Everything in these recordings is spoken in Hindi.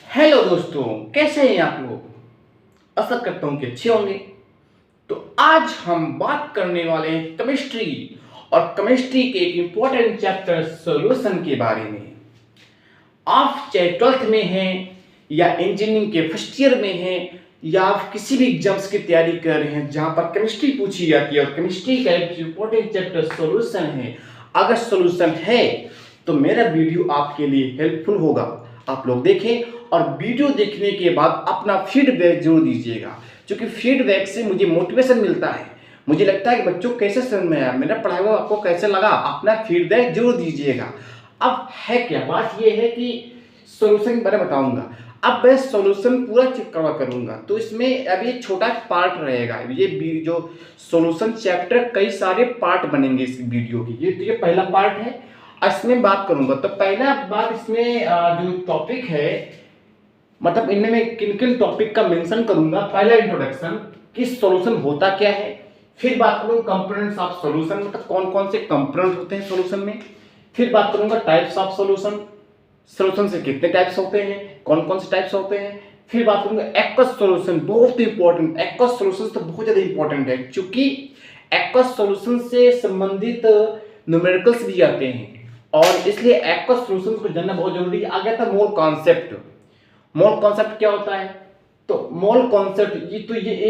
हेलो दोस्तों, कैसे हैं आप लोग। आशा करता हूं कि अच्छे होंगे। तो आज हम बात करने वाले हैं केमिस्ट्री और केमिस्ट्री के एक इंपॉर्टेंट चैप्टर सॉल्यूशन के बारे में। आप चाहे 12th में हैं या इंजीनियरिंग के फर्स्ट ईयर में हैं या आप किसी भी एग्जाम्स की तैयारी कर रहे हैं जहां पर केमिस्ट्री पूछी जाती है और केमिस्ट्री का एक इंपॉर्टेंट चैप्टर सॉल्यूशन है। अगर सॉल्यूशन है तो मेरा वीडियो आपके लिए हेल्पफुल होगा। आप लोग देखें और वीडियो देखने के बाद अपना फीडबैक जरूर दीजिएगा, क्योंकि फीडबैक से मुझे मोटिवेशन मिलता है। मुझे लगता है कि बच्चों कैसे समझ में आया, मेरा पढ़ाया हुआ आपको कैसे लगा, अपना फीडबैक जरूर दीजिएगा। अब है क्या बात, यह है कि सॉल्यूशन के बारे में बताऊंगा। अब मैं सॉल्यूशन पूरा कवर करूंगा, तो इसमें अब ये छोटा पार्ट रहेगा। ये जो सॉल्यूशन चैप्टर कई सारे पार्ट बनेंगे इस वीडियो की। ये पहला पार्ट है, इसमें बात करूंगा। तो पहला बात इसमें जो टॉपिक है, मतलब इनमें मैं किन किन टॉपिक का मेंशन करूंगा। पहला इंट्रोडक्शन कि सॉल्यूशन होता क्या है, फिर बात करूंगा कंपोनेंट्स ऑफ सॉल्यूशन, मतलब कौन कौन से कंपोनेंट होते हैं सॉल्यूशन में। फिर बात करूंगा टाइप्स ऑफ सॉल्यूशन, सॉल्यूशन से कितने टाइप्स होते हैं, कौन कौन से टाइप्स होते हैं। फिर बात करूंगा एक्वस सॉल्यूशन, बहुत इंपॉर्टेंट। एक्वस सॉल्यूशन तो बहुत ज्यादा इंपॉर्टेंट है, क्योंकि एक्वस सॉल्यूशन से संबंधित न्यूमेरिकल्स भी आते हैं और इसलिए एक्वस सॉल्यूशन को जानना बहुत जरूरी है। आगे था मोल कॉन्सेप्ट। मोल कॉन्सेप्ट क्या होता है, तो मोल कॉन्सेप्ट ये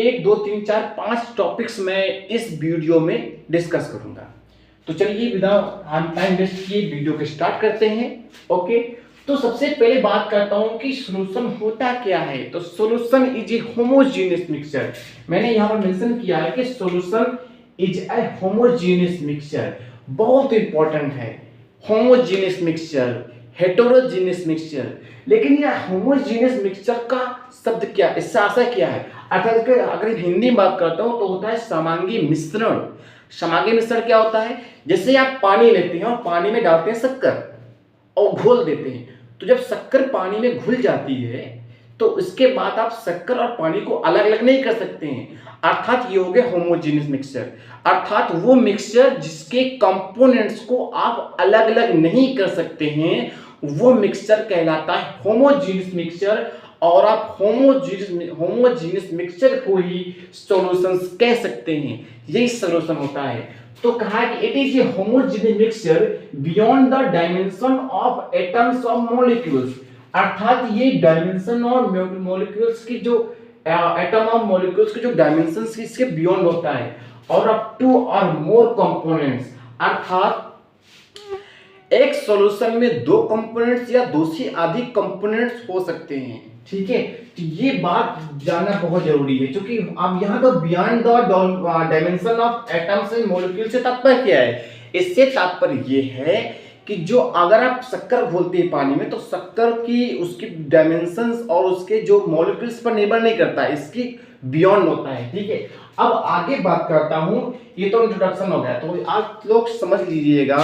1 2 3 4 5 टॉपिक्स मैं इस वीडियो में डिस्कस करूंगा। तो चलिए बिना हम टाइम वेस्ट किए वीडियो को स्टार्ट करते हैं। ओके, तो सबसे पहले बात करता हूं कि सॉल्यूशन होता क्या है। तो solution is a homogeneous mixture. मैंने यहां पर मेंशन किया है कि solution is a homogeneous mixture, बहुत इंपॉर्टेंट है। Homogeneous mixture, heterogeneous mixture. लेकिन यह होमोजेनियस मिक्सचर का शब्द क्या, इससे आशय क्या है, अर्थात अगर हिंदी में बात करता हूं तो होता है समांगी मिश्रण। समांगी मिश्रण क्या होता है, जैसे आप पानी लेते हैं और पानी में डालते हैं शक्कर और घोल देते हैं, तो जब शक्कर पानी में घुल जाती है तो इसके बाद आप शक्कर और पानी को अलग अलग नहीं कर सकते हैं, अर्थात ये हो गया होमोजेनियस मिक्सचर। अर्थात वो मिक्सचर जिसके कंपोनेंट्स को आप अलग अलग नहीं कर सकते हैं, वो मिक्सचर कहलाता है होमोजेनियस मिक्सचर। और आप होमोजेनियस मिक्सचर को ही सॉल्यूशंस कह सकते हैं, यही सॉल्यूशन होता है। तो कहा कि it is a homogeneous mixture beyond the dimension of atoms of molecules. अर्थात ये डायमेंशन और मॉलिक्यूल्स की जो एटम ऑफ मॉलिक्यूल्स के जो डायमेंशंस इसके बियॉन्ड होता है, और अप टू और मोर कंपोनेंट्स। अर्थात एक सॉल्यूशन में 2 कंपोनेंट्स या 2 से अधिक कंपोनेंट्स हो सकते हैं। ठीक है, तो ये बात जानना बहुत जरूरी है, क्योंकि अब यहाँ तो beyond the dimension of atoms and molecule से तात्पर्य क्या है, इससे तात्पर्य ये है कि जो अगर आप शक्कर घोलते हैं पानी में, तो शक्कर की उसकी डायमेंशंस और उसके जो मॉलिक्यूल्स पर निर्भर नहीं करता, इसकी बियॉन्ड होता है। ठीक है, अब आगे बात करता हूं। ये तो इंट्रोडक्शन हो गया, तो आप लोग समझ लीजिएगा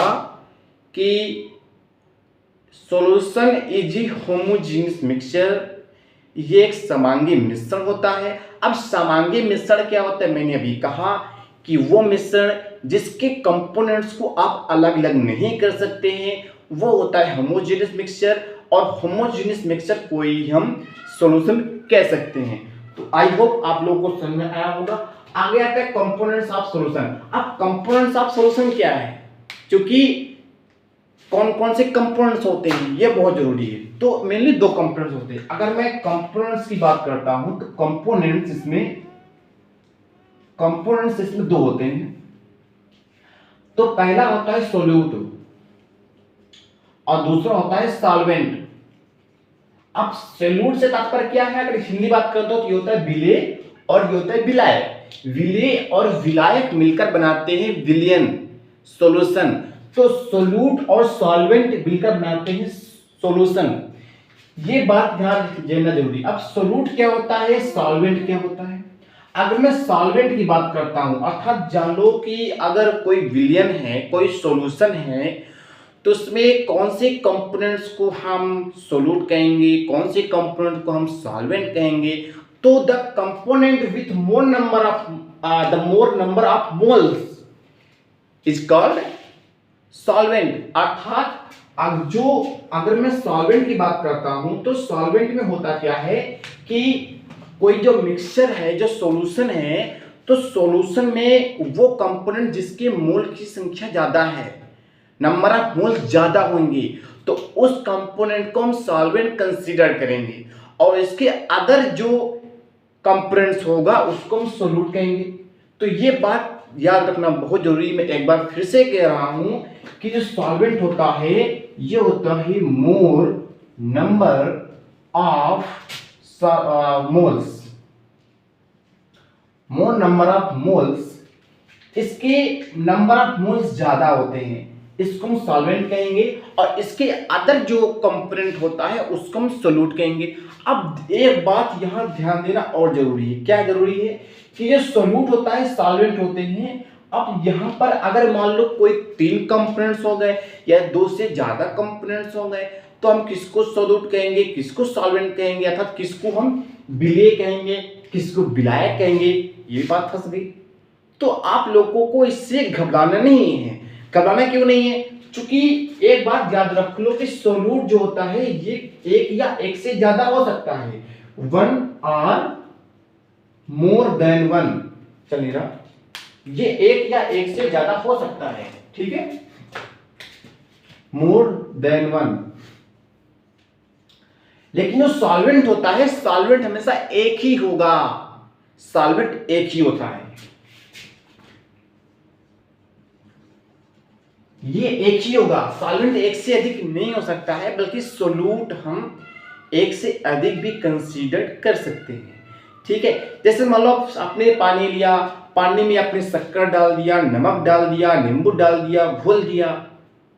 कि solution is a homogeneous mixture, ये एक समांगी मिश्रण होता है। अब समांगी मिश्रण क्या होता है, मैंने अभी कहा कि वो मिश्रण जिसके कंपोनेंट्स को आप अलग अलग नहीं कर सकते हैं, वो होता है होमोजेनियस मिक्सचर। और होमोजेनियस मिक्सचर को ही हम सॉल्यूशन कह सकते हैं। तो आई होप आप लोगों को समझ में आया होगा। आगे आता है कंपोनेंट्स ऑफ सॉल्यूशन। अब कंपोनेंट्स ऑफ सॉल्यूशन क्या है, क्योंकि कौन कौन से कंपोनेंट्स होते हैं ये बहुत जरूरी है। तो मेनली 2 कंपोनेंट्स होते हैं। अगर मैं कंपोनेंट्स की बात करता हूं तो कंपोनेंट्स इसमें 2 होते हैं। तो पहला होता है सोल्यूट और दूसरा होता है सॉल्वेंट। अब सोल्यूट से तात्पर्य क्या है, अगर हिंदी बात करते हो तो ये होता है विलेय और ये होता है विलायक। विलेय और विलायक मिलकर बनाते हैं विलयन सॉल्यूशन। तो सोल्यूट और सॉल्वेंट मिलकर बनाते हैं सॉल्यूशन, ये बात ध्यान देना जरूरी। अब सोल्यूट क्या होता है, सॉल्वेंट क्या होता है। अगर मैं सॉल्वेंट की बात करता हूं, अर्थात जान लो कि अगर कोई विलयन है, कोई सॉल्यूशन है, तो उसमें कौन से कंपोनेंट्स को हम सोल्यूट कहेंगे, कौन से कंपोनेंट को हम सॉल्वेंट कहेंगे। तो the component with more number of moles is called solvent अर्थात अगर मैं सॉल्वेंट की बात करता हूं तो सॉल्वेंट में होता क्या है कि कोई जो मिक्सचर है, जो सॉल्यूशन है, तो सॉल्यूशन में वो कंपोनेंट जिसके मोल की संख्या ज्यादा है, नंबर ऑफ मोल्स ज्यादा होंगे, तो उस कंपोनेंट को हम सॉल्वेंट कंसीडर करेंगे और इसके अदर जो कंपोनेंट्स होगा उसको हम सोल्यूट कहेंगे। तो ये बात याद रखना बहुत जरूरी है। मैं एक बार फिर से कह रहा हूं कि जो सॉल्वेंट होता है ये होता है मोर number of moles, more number of moles, इसके नंबर ऑफ मोल्स ज्यादा होते हैं, इसको हम सॉल्वेंट कहेंगे और इसके अदर जो कंपोनेंट होता है उसको हम सोल्यूट कहेंगे। अब एक बात यहां ध्यान देना और जरूरी है। क्या जरूरी है कि ये सोल्यूट होता है, सॉल्वेंट होते हैं। अब यहां पर अगर मान लो कोई 3 कंपोनेंट्स हो गए या 2 से ज्यादा कंपोनेंट्स हो गए तो हम किसको सोल्यूट कहेंगे, किसको सॉल्वेंट कहेंगे, अर्थात किसको हम विलेय कहेंगे, किसको विलायक कहेंगे, ये बात फंस गई। तो आप लोगों को इससे घबराना नहीं है। घबराना क्यों नहीं है? क्योंकि एक बात याद रख लो कि सोल्यूट जो होता है ये एक या एक से ज्यादा हो सकता है, 1 और मोर देन 1, चलिए रहा, ये एक या एक से ज्यादा हो सकता है, ठीक है, मोर देन 1। लेकिन जो सॉल्वेंट होता है, सॉल्वेंट हमेशा एक ही होगा, सॉल्वेंट एक ही होता है, ये एक ही होगा। सॉल्वेंट एक से अधिक नहीं हो सकता है, बल्कि सोल्यूट हम एक से अधिक भी कंसीडर कर सकते हैं, ठीक है। जैसे मान लो आपने पानी लिया, पानी में आपने शक्कर डाल दिया, नमक डाल दिया, नींबू डाल दिया, घोल दिया,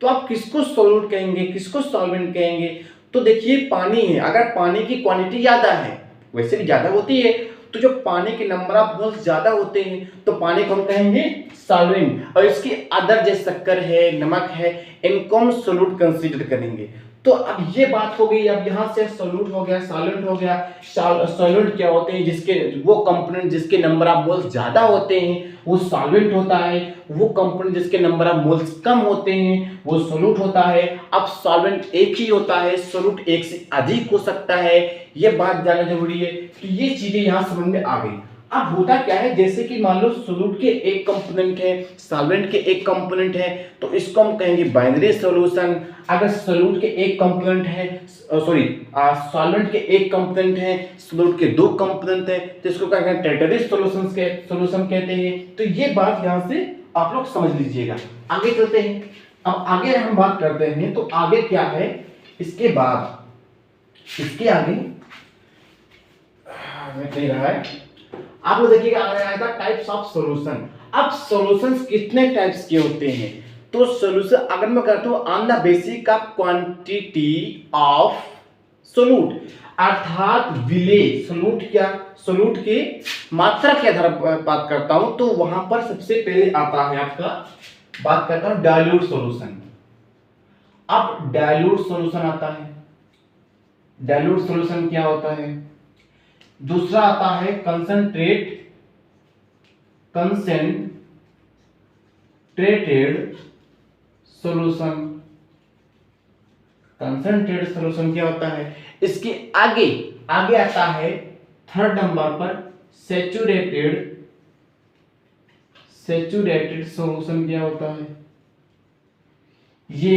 तो आप किसको सोल्यूट कहेंगे, किसको सॉल्वेंट कहेंगे? तो देखिए पानी है, अगर पानी की क्वांटिटी ज्यादा है, वैसे भी ज्यादा होती है, तो जो पानी के नंबर ऑफ मोल्स ज्यादा होते हैं तो पानी को हम कहेंगे सॉल्वेंट, और इसके अदर जैसे शक्कर है, नमक है, इनको हम सोल्यूट कंसीडर करेंगे। तो अब ये बात हो गई। अब यहां से सोल्यूट हो गया, सॉल्वेंट हो गया। सॉल्वेंट क्या होते हैं? जिसके वो कंपोनेंट जिसके नंबर ऑफ मोल्स ज्यादा होते हैं वो सॉल्वेंट होता है, वो कंपोनेंट जिसके नंबर ऑफ मोल्स कम होते हैं वो सोल्यूट होता है। अब सॉल्वेंट एक ही होता है, सोल्यूट एक से अधिक हो सकता है, ये बात जानना जरूरी है। तो ये चीजें यहां समझ में आ गई। अब होता क्या है, जैसे कि मान लो सोल्यूट के एक कंपोनेंट है, सॉल्वेंट के एक कंपोनेंट है, तो इसको हम कहेंगे बाइनरी सॉल्यूशन। अगर सोल्यूट के एक कंपोनेंट है, सॉल्वेंट के एक कंपोनेंट है, सोल्यूट के 2 कंपोनेंट है, तो इसको क्या कहते हैं? टेट्रारी सॉल्यूशन कहते हैं। तो ये बात यहां से आप लोग समझ लीजिएगा। आगे चलते हैं। अब आगे हम बात करते हैं, तो आगे क्या है इसके बाद, इसके आगे मैं कह रहा है, आप लोग देखिएगा आगे आएगा टाइप्स ऑफ सॉल्यूशन। अब सॉल्यूशंस कितने टाइप्स के होते हैं? तो सॉल्यूशन अगर मैं करता हूं on the basis of quantity of solute, अर्थात विलेय सोल्यूट, क्या सोल्यूट के मात्रा के आधार पर बात करता हूं, तो वहां पर सबसे पहले आता है आपका, बात करता हूं डाइल्यूट सॉल्यूशन। अब डाइल्यूट सॉल्यूशन आता है। डाइल्यूट सॉल्यूशन क्या होता है? दूसरा आता है कंसंट्रेटेड सॉल्यूशन। कंसंट्रेटेड सॉल्यूशन क्या होता है? इसके आगे आता है थर्ड नंबर पर सैचुरेटेड सॉल्यूशन। क्या होता है? ये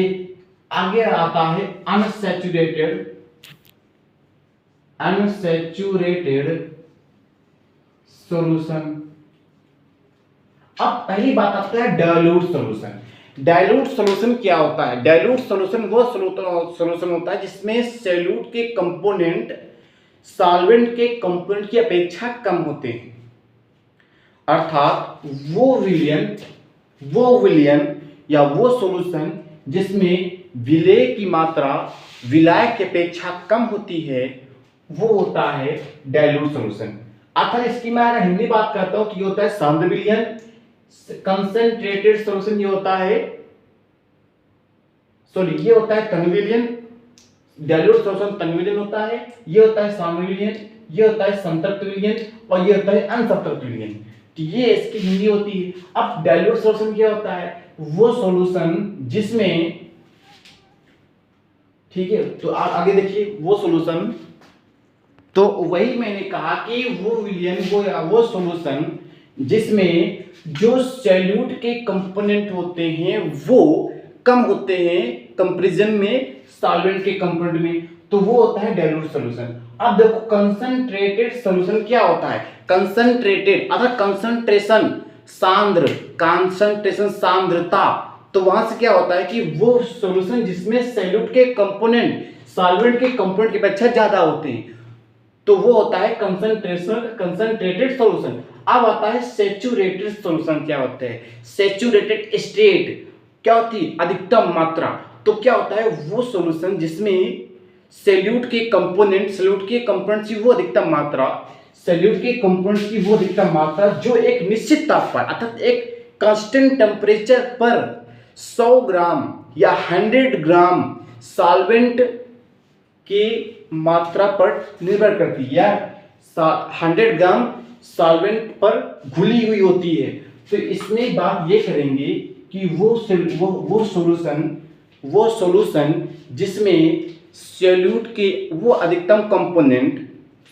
आगे आता है अनसैचुरेटेड सॉल्यूशन। अब पहली बात आता है डाइल्यूट सॉल्यूशन। डाइल्यूट सॉल्यूशन क्या होता है? डाइल्यूट सॉल्यूशन वो सॉल्यूशन होता है जिसमें सोल्यूट के कंपोनेंट सॉल्वेंट के कंपोनेंट की अपेक्षा कम होते हैं, अर्थात वो विलयन या वो सॉल्यूशन जिसमें विलेय की मात्रा विलायक की अपेक्षा कम होती है वो होता है डाइल्यूट सॉल्यूशन। अर्थात इसकी मैं अगर हिंदी बात करता हूं तो ये होता है सांद्र विलयन। कंसंट्रेटेड सॉल्यूशन ये होता है, ये होता है तन्य विलयन। डाइल्यूट सॉल्यूशन तन्य विलयन होता है, ये होता है सांद्र विलयन, ये होता है संतृप्त विलयन और ये होता है अनसंतृप्त विलयन। तो ये इसकी हिंदी होती है। अब डाइल्यूट सॉल्यूशन क्या होता है? वो सॉल्यूशन जिसमें, ठीक है, तो आगे देखिए वो सॉल्यूशन, तो वही मैंने कहा कि वो विलियन वो सॉल्यूशन जिसमें जो सॉल्यूट के कंपोनेंट होते हैं वो कम होते हैं कंपैरिजन में सॉल्वेंट के कंपोनेंट में, तो वो होता है डाइल्यूट सॉल्यूशन। अब देखो कंसंट्रेटेड सॉल्यूशन क्या होता है? कंसंट्रेटेड अर्थात कंसंट्रेशन सांद्र, कंसंट्रेशन सांद्रता, तो वहां से क्या होता है कि वो सॉल्यूशन जिसमें सॉल्यूट के कंपोनेंट सॉल्वेंट के कंपोनेंट की अपेक्षा ज्यादा होते हैं, तो वो होता है कंसंट्रेटेड सॉल्यूशन। अब आता है सैचुरेटेड सॉल्यूशन। क्या होता है? सैचुरेटेड स्टेट क्या होती है? अधिकतम मात्रा। तो क्या होता है? वो सॉल्यूशन जिसमें सॉल्यूट के कंपोनेंट्स की वो अधिकतम मात्रा, सॉल्यूट के कंपोनेंट्स की वो अधिकतम मात्रा जो एक निश्चित तापमान अर्थात एक कांस्टेंट टेम्परेचर पर 100 ग्राम या 100 ग्राम सॉल्वेंट की मात्रा पर निर्भर करती है, या 100 ग्राम सॉल्वेंट पर घुली हुई होती है। तो इसमें बात ये करेंगे कि वो सॉल्यूशन जिसमें सॉल्यूट के वो अधिकतम कंपोनेंट,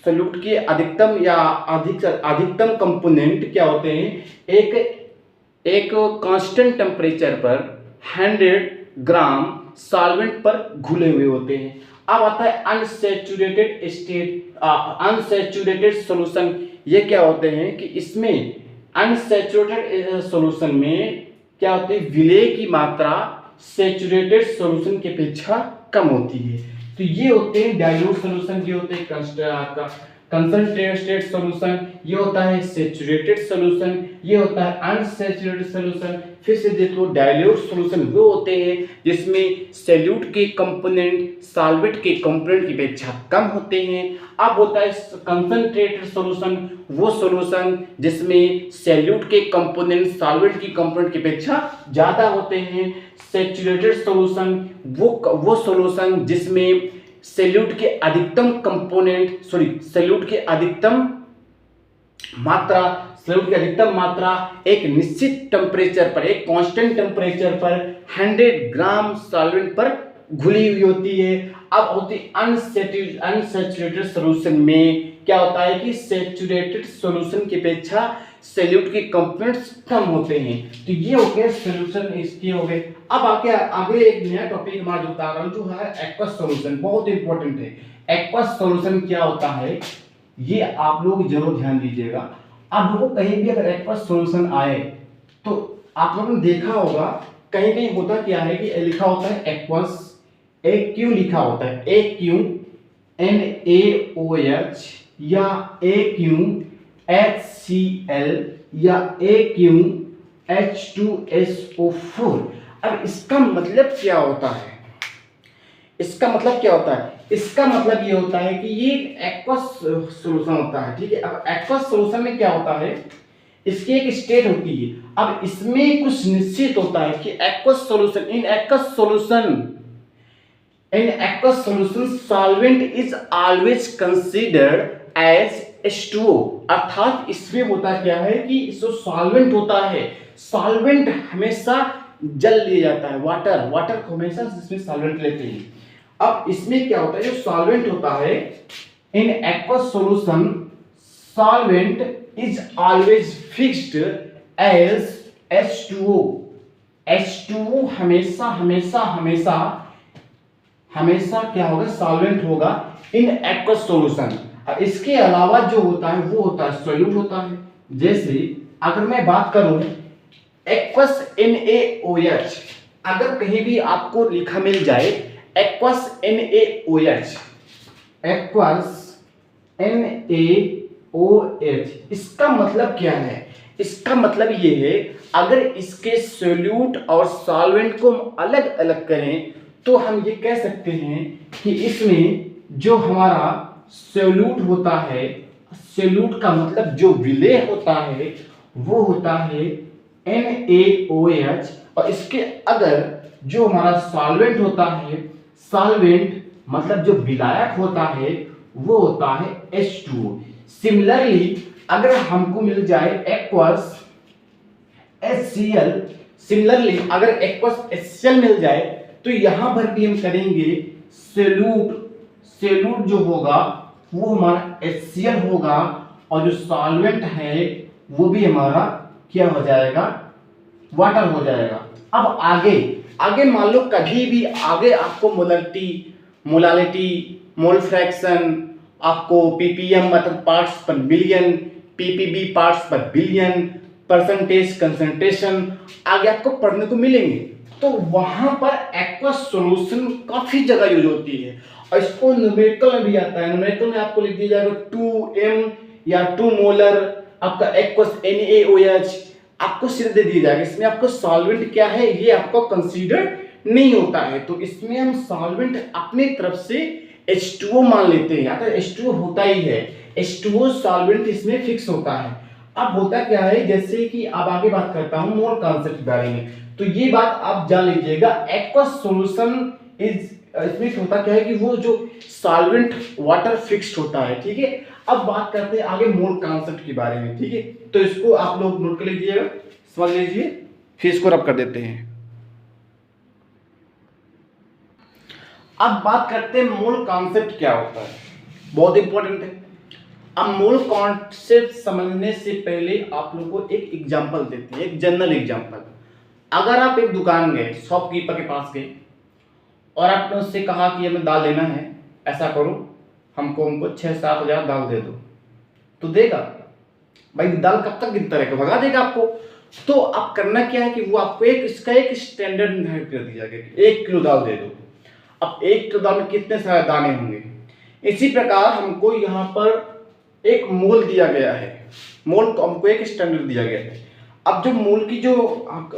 सॉल्यूट के अधिकतम या अधिकतम कंपोनेंट क्या होते हैं? एक कांस्टेंट टेम्परेचर पर 100 ग्राम सॉल्वेंट पर घुले हुए होते हैं। अब आता है अनसैचुरेटेड स्टेट, अनसैचुरेटेड सॉल्यूशन। ये क्या होते हैं कि इसमें अनसैचुरेटेड सॉल्यूशन में क्या होती है? विलेय की मात्रा सैचुरेटेड सॉल्यूशन की अपेक्षा कम होती है। तो ये होते हैं डाइल्यूट सॉल्यूशन, ये होते हैं कंसंट्रेटेड सॉल्यूशन, ये होता है सैचुरेटेड सॉल्यूशन, ये होता है अनसैचुरेटेड सॉल्यूशन। फिर से देखो डाइल्यूट सॉल्यूशन वो होते हैं जिसमें सॉल्यूट के कंपोनेंट सॉल्वेंट के कंपोनेंट की अपेक्षा कम होते हैं। अब होता है कंसंट्रेटेड सॉल्यूशन, वो सॉल्यूशन जिसमें सॉल्यूट के कंपोनेंट सॉल्वेंट की कंपोनेंट की अपेक्षा ज्यादा होते हैं। सैचुरेटेड सॉल्यूशन वो सॉल्यूशन जिसमें सॉल्यूट के अधिकतम कंपोनेंट सॉल्यूट की अधिकतम मात्रा एक निश्चित टेम्परेचर पर, एक कांस्टेंट टेम्परेचर पर 100 ग्राम सॉल्वेंट पर घुली हुई होती है। अब होती अनसैचुरेटेड सॉल्यूशन में क्या होता है कि सैचुरेटेड सॉल्यूशन की अपेक्षा सॉल्यूट के कंपोनेंट्स कम होते हैं। तो ये हो गए सॉल्यूशन इसके हो गए। अब आगे एक नया टॉपिक हमारा जो बता रहा हूं जो है एक्वस सॉल्यूशन, बहुत इंपॉर्टेंट है। एक्वस सॉल्यूशन क्या होता है ये आप लोग जरूर ध्यान दीजिएगा। आप लोगों को कहीं भी अगर एक्वस सॉल्यूशन आए तो आप लोगों ने देखा होगा कहीं कहीं होता क्या है कि लिखा होता है एक्वस, AQ लिखा होता है, AQNaOH या AQHCl या AQH2SO4। अब इसका मतलब क्या होता है? इसका मतलब ये होता है कि ये एक्वस सॉल्यूशन होता है, ठीक है। अब एक्वस सॉल्यूशन में क्या होता है? इसकी एक स्टेट होती है। अब इसमें कुछ निश्चित होता है कि aqueous solution in aqueous solution solvent is always considered as H2O। अर्थात इसमें होता क्या है कि जो सॉल्वेंट होता है, सॉल्वेंट हमेशा जल लिया जाता है, वाटर को हमेशा इसमें सॉल्वेंट लेते हैं। अब इसमें क्या होता है? जो सॉल्वेंट होता है इन aqueous solution solvent is always fixed as H2O। H2O हमेशा क्या होगा? सॉल्वेंट होगा इन एक्वस सॉल्यूशन। अब इसके अलावा जो होता है वो होता है सॉल्यूट होता है। जैसे अगर मैं बात करूं एक्वस NaOH, अगर कहीं भी आपको लिखा मिल जाए एक्वस NaOH, इसका मतलब क्या है? इसका मतलब ये है अगर इसके सॉल्यूट और सॉल्वेंट को हम अलग अलग करें तो हम ये कह सकते हैं कि इसमें जो हमारा सॉल्यूट होता है, सॉल्यूट का मतलब जो विलेय होता है वो होता है NaOH, और इसके अगर जो हमारा सॉल्वेंट होता है, सॉल्वेंट मतलब जो विलायक होता है वो होता है H2O। सिमिलरली अगर हमको मिल जाए एक्वस HCl, सिमिलरली अगर एक्वस HCl मिल जाए तो यहां पर भी हम करेंगे सोल्यूट जो होगा वो हमारा HCl होगा और जो सॉल्वेंट है वो भी हमारा क्या हो जाएगा, वाटर हो जाएगा। अब आगे मान लो कभी भी आगे आपको मोलालिटी, मोल फ्रैक्शन, आपको ppm मतलब पार्ट्स पर बिलियन, ppb पार्ट्स पर बिलियन, परसेंटेज, कंसंट्रेशन आगे आपको पढ़ने को मिलेंगे। तो वहां पर एक्वस सॉल्यूशन काफी जगह यूज होती है और इसको न्यूमेरिकल में भी आता है। न्यूमेरिकल में आपको लिख दिया जाएगा 2m या 2 मोलर आपका एक्वस NaOH आपको सिर्फ दे दिया जाएगा। इसमें आपको सॉल्वेंट क्या है ये आपको कंसीडर नहीं होता है, तो इसमें हम सॉल्वेंट अपनी तरफ से H2O मान लेते हैं। या तो H2O होता ही है, H2O सॉल्वेंट इसमें फिक्स होता है। अब होता क्या है, जैसे कि अब आगे बात करता हूं मोल कॉन्सेप्ट के बारे में, तो ये बात आप जान लीजिएगा। एक्वस सॉल्यूशन इज इसमें होता क्या है कि वो जो सॉल्वेंट वाटर फिक्स्ड होता है, ठीक है। अब बात करते हैं आगे मोल कॉन्सेप्ट के बारे में, ठीक है। तो इसको आप लोग नोट कर लीजिएगा, समझ लीजिए, फिर इसको रब कर देते हैं। अब बात करते हैं मोल कॉन्सेप्ट क्या होता है, बहुत इंपॉर्टेंट है। अब मोल कॉन्सेप्ट समझने से पहले आप लोगों को एक एग्जांपल देते हैं, एक जनरल एग्जांपल। अगर आप एक दुकान गए, शॉपकीपर के पास गए और आपने उससे कहा कि हमें दाल लेना है, ऐसा करो हमको 6-7 हजार दाल दे दो, तो देगा भाई? दाल कब तक गिनता रहेगा, भगा देगा आपको। तो अब करना क्या है कि वो आपको इसका एक स्टैंडर्ड निर्धारित कर दिया गया कि 1 किलो दाल दे दो। अब 1 किलो दाल में कितने सारे दाने होंगे, इसी प्रकार हमको यहाँ पर एक मोल दिया गया है, मोल को हमको एक स्टैंडर्ड दिया गया है। अब जो मोल की जो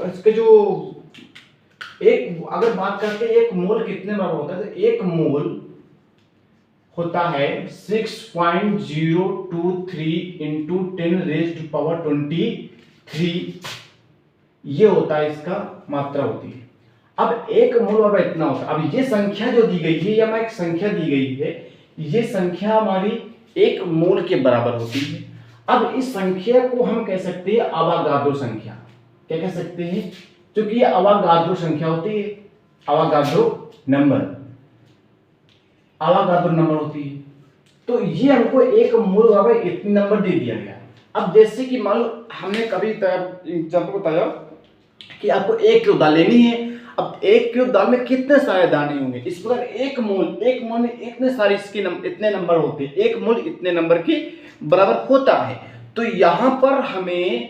इसके जो एक अगर बात करते हैं एक मोल कितने बार होता है, तो एक मोल होता है 6.023 इंटू 10⁻23, ये होता है इसका मात्रा होती है। अब एक मोल बाबा इतना होता है। अब ये संख्या जो दी गई है, या एक संख्या दी गई है, ये संख्या हमारी एक मोल के बराबर होती है। अब इस संख्या को हम कह सकते हैं अवागाद्रो संख्या। क्या कह सकते हैं? क्योंकि ये अवागाद्रो संख्या होती है, अवागाद्रो नंबर होती है। तो ये हमको एक मोल बाबा इतने नंबर दे दिया गया। अब जैसे कि मान लो हमने कभी एग्जाम्पल बताया कि आपको 1 किलो दाल लेनी है। अब 1 किलो दाल में कितने सारे दाने होंगे, इस प्रकार एक मोल में इतने सारे इसके इतने नंबर होते हैं, एक मोल इतने नंबर के बराबर होता है। तो यहां पर हमें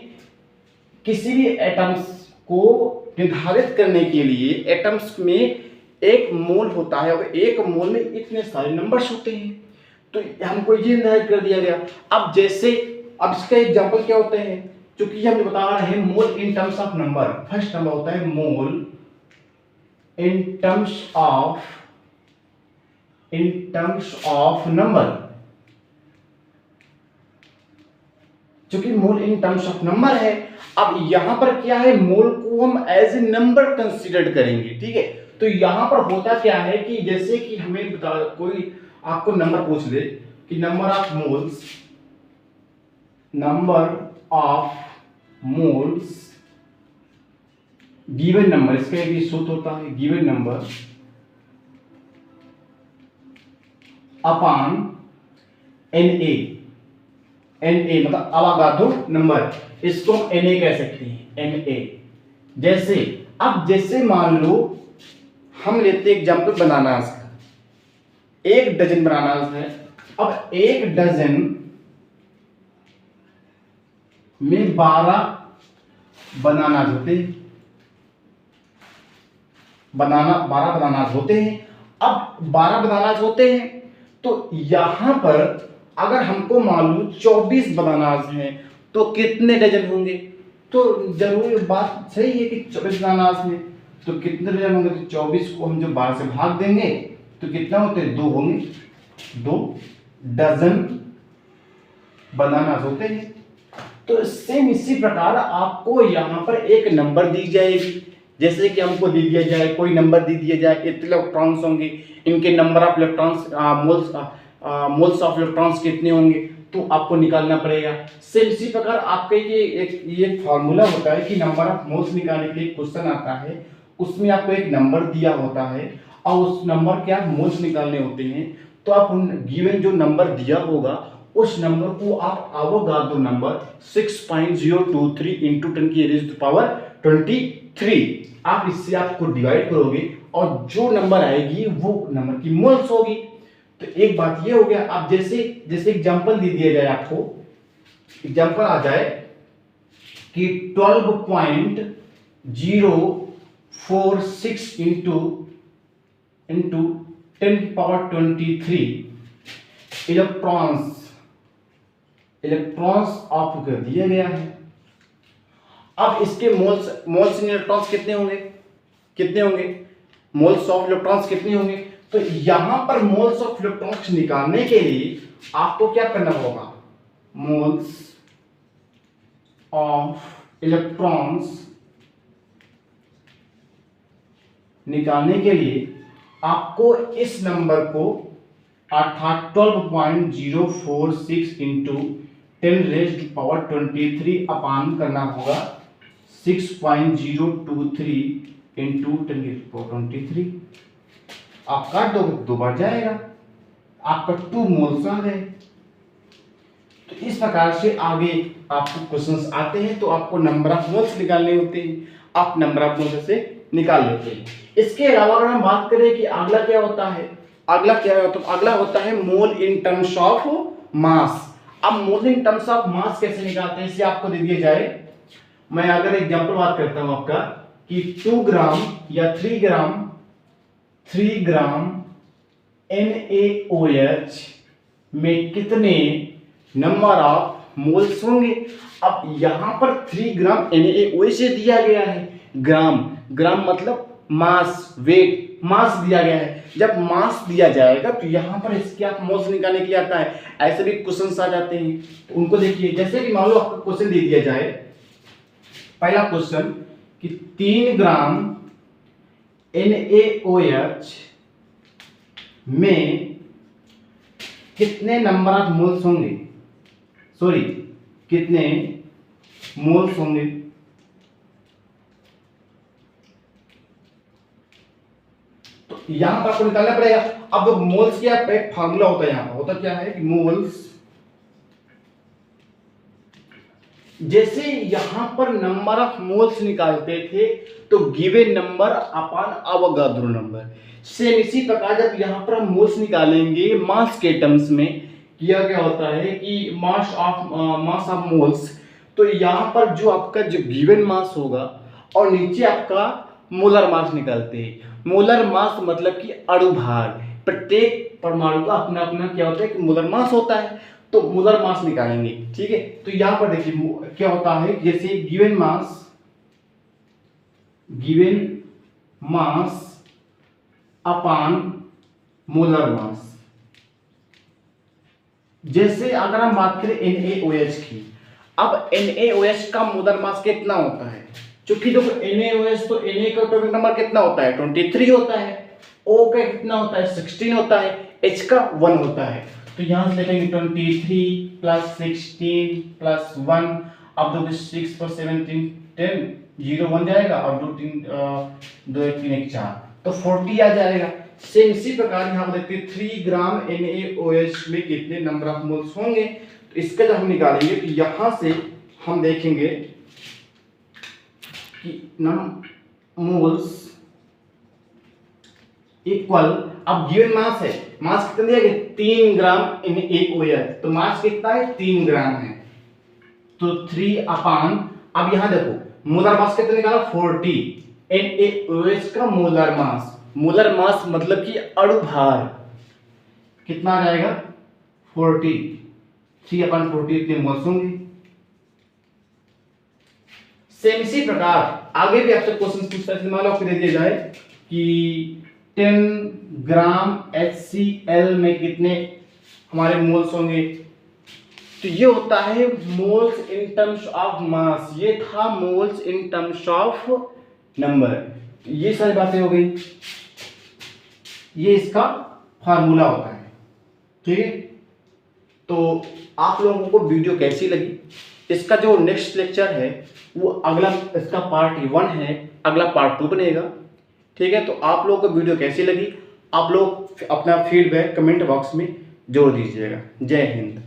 किसी भी एटम्स को निर्धारित करने के लिए एटम्स में एक मोल होता है और एक मोल में इतने सारे नंबर्स होते हैं, तो हमको ये निर्धारित कर दिया गया। अब जैसे अब इसका एग्जांपल क्या होते हैं, क्योंकि हम बता रहे हैं mole in terms of number. First number होता है mole in terms of number, क्योंकि mole in terms of number है। अब यहां पर क्या है, मोल को हम एज ए नंबर कंसीडर करेंगे, ठीक है। तो यहां पर होता क्या है कि जैसे कि हमें कोई आपको नंबर पूछ ले कि number of moles given number, इसका एक सूत्र होता है गिवन नंबर अपॉन Na मतलब अवागाद्रो नंबर, इसको हम Na कह सकते हैं, Na। जैसे मान लो हम लेते एग्जांपल बनानास का, 1 डजन बनानास है। अब 1 डजन में 12 बनानास होते हैं, 12 बनानास होते हैं। अब 12 बनानास होते हैं, तो यहां पर अगर हमको मालूम 24 बनानास हैं तो कितने डजन होंगे, तो जरूरी बात सही है कि 24 बनानास हैं तो कितने डजन होंगे, तो 24 को हम जब 12 से भाग देंगे तो कितना होते हैं, 2 होंगे, 2 डजन बनानास होते हैं। तो सेम इसी प्रकार आपको यहाँ पर एक नंबर दी जाएगी, जैसे कि हमको दे दिया जाए, कोई नंबर दे दिया जाए, इतने इलेक्ट्रॉन्स होंगे, इनके number of electrons moles of electrons कितने होंगे, तो आपको निकालना पड़ेगा। सेम इसी प्रकार आपके ये फार्मूला होता है कि नंबर ऑफ मोल्स निकालने के लिए क्वेश्चन आता है, उसमें आपको एक नंबर दिया होता है और उस नंबर के आप मोल्स निकालने होते हैं। तो आप गिवन जो नंबर दिया होगा उस नंबर को आप अवोगाद्रो नंबर 6.023 इंटू 10 की रेज़ टू पावर 23 आप इससे आपको डिवाइड करोगे और जो नंबर आएगी वो नंबर की मोल्स होगी। तो एक बात ये हो गया। आप जैसे एग्जांपल दे दिया जाए, आपको एग्जांपल आ जाए कि 12.046 इंटू 10 पावर 23 इलेक्ट्रॉन्स आपको कर दिया गया है। अब इसके मोल्स इन इलेक्ट्रॉन्स कितने होंगे मोल्स ऑफ इलेक्ट्रॉन्स कितने होंगे। तो यहां पर मोल्स ऑफ इलेक्ट्रॉन्स निकालने के लिए आपको क्या करना होगा, मोल्स ऑफ इलेक्ट्रॉन्स निकालने के लिए आपको इस नंबर को अर्थात 12.046 इंटू 10 रेज़ टू पावर 23 अपान करना होगा 6.023 इंटू 10 रेज़ टू पावर 23। आप काट दोगे दो बार जाएगा, आपका 2 मोल्स आ गए। तो इस प्रकार से आगे आपको क्वेश्चंस आते हैं तो आपको नंबर ऑफ मोल्स निकालने होते हैं, आप नंबर ऑफ मोल्स से निकाल लेते हैं। इसके अलावा अगर हम बात करें कि अगला क्या होता है, अगला होता है mole in terms of mass. अब मोल इन टर्म्स ऑफ मास कैसे निकालते हैं, इसे आपको दे दिया जाए। मैं अगर एग्जांपल बात करता हूं आपका कि 2 ग्राम या 3 ग्राम NaOH में कितने नंबर ऑफ मोल्स होंगे। अब यहां पर 3 ग्राम NaOH से दिया गया है, ग्राम मतलब मास, वेट, मास दिया गया है। जब मास दिया जाएगा तो यहां पर इसके आप मोल्स निकालने के लिए आता है। ऐसे भी क्वेश्चंस आ जाते हैं तो उनको देखिए। जैसे कि मान लो आपको क्वेश्चन दे दिया जाए, पहला क्वेश्चन कि 3 ग्राम NaOH में कितने नंबर ऑफ मोल्स होंगे, कितने मोल्स होंगे। तो यहां पर आपको निकालना पड़ेगा। अब मोल्स क्या एक फार्मूला होता है, यहां पर होता क्या है कि मोल्स, जैसे यहां पर नंबर ऑफ मोल्स निकालते थे तो given number upon Avogadro number, same इसी प्रकार जब यहां पर हम मोल्स निकालेंगे मास के टर्म्स में किया क्या होता है कि मास ऑफ मोल्स। तो यहां पर जो आपका जो गिवन मास होगा और नीचे आपका मोलर मास निकालते हैं। मोलर मास मतलब कि अणु भार, प्रत्येक परमाणु का अपना अपना क्या होता है कि मोलर मास होता है, तो मोलर मास निकालेंगे। ठीक है, तो यहां पर देखिए क्या होता है, जैसे गिवन मास अपान मोलर मास। जैसे अगर हम बात करें NaOH की, अब NaOH का मोलर मास कितना होता है, क्योंकि देखो NaOH तो Na का एटॉमिक नंबर कितना होता है 23 होता है, O का कितना होता है 16 होता है, H का 1 होता है। तो यहां से लिखेंगे 23 प्लस 16 प्लस 1, अब दो 6 पर 17 10 0 1 जाएगा और 2 3 2 1 3 1 4 तो 40 आ जाएगा। सेम इसी प्रकार यहां पर देखते हैं 3 ग्राम NaOH में कितने नंबर ऑफ मोल्स होंगे। तो इसका जब हम निकालेंगे तो यहां से हम देखेंगे कि मोल्स इक्वल, अब गिवन मास है, मास कितना दिया गया 3 ग्राम NaOH, तो मास कितना है 3 ग्राम है, तो 3 अपान, अब यहां देखो मोलर मास कितना निकाला 40, NaOH का मोलर मास मतलब कि अणु भार कितना आ जाएगा 40, 3 अपान 40 इतने मोल्स होंगे। सेम इसी प्रकार आगे भी आपसे क्वेश्चन पूछता है, मान लो आपको दे दिया जाए कि 10 ग्राम HCl में कितने हमारे मोल्स होंगे। तो ये होता है moles in terms of mass, ये था moles in terms of number. ये सारी बातें हो गई, ये इसका फार्मूला होता है। ठीक है, तो आप लोगों को वीडियो कैसी लगी। इसका जो नेक्स्ट लेक्चर है वो अगला, इसका पार्ट 1 है, अगला पार्ट 2 बनेगा। ठीक है, तो आप लोगों को वीडियो कैसी लगी आप लोग अपना फीडबैक कमेंट बॉक्स में जोड़ दीजिएगा। जय हिंद।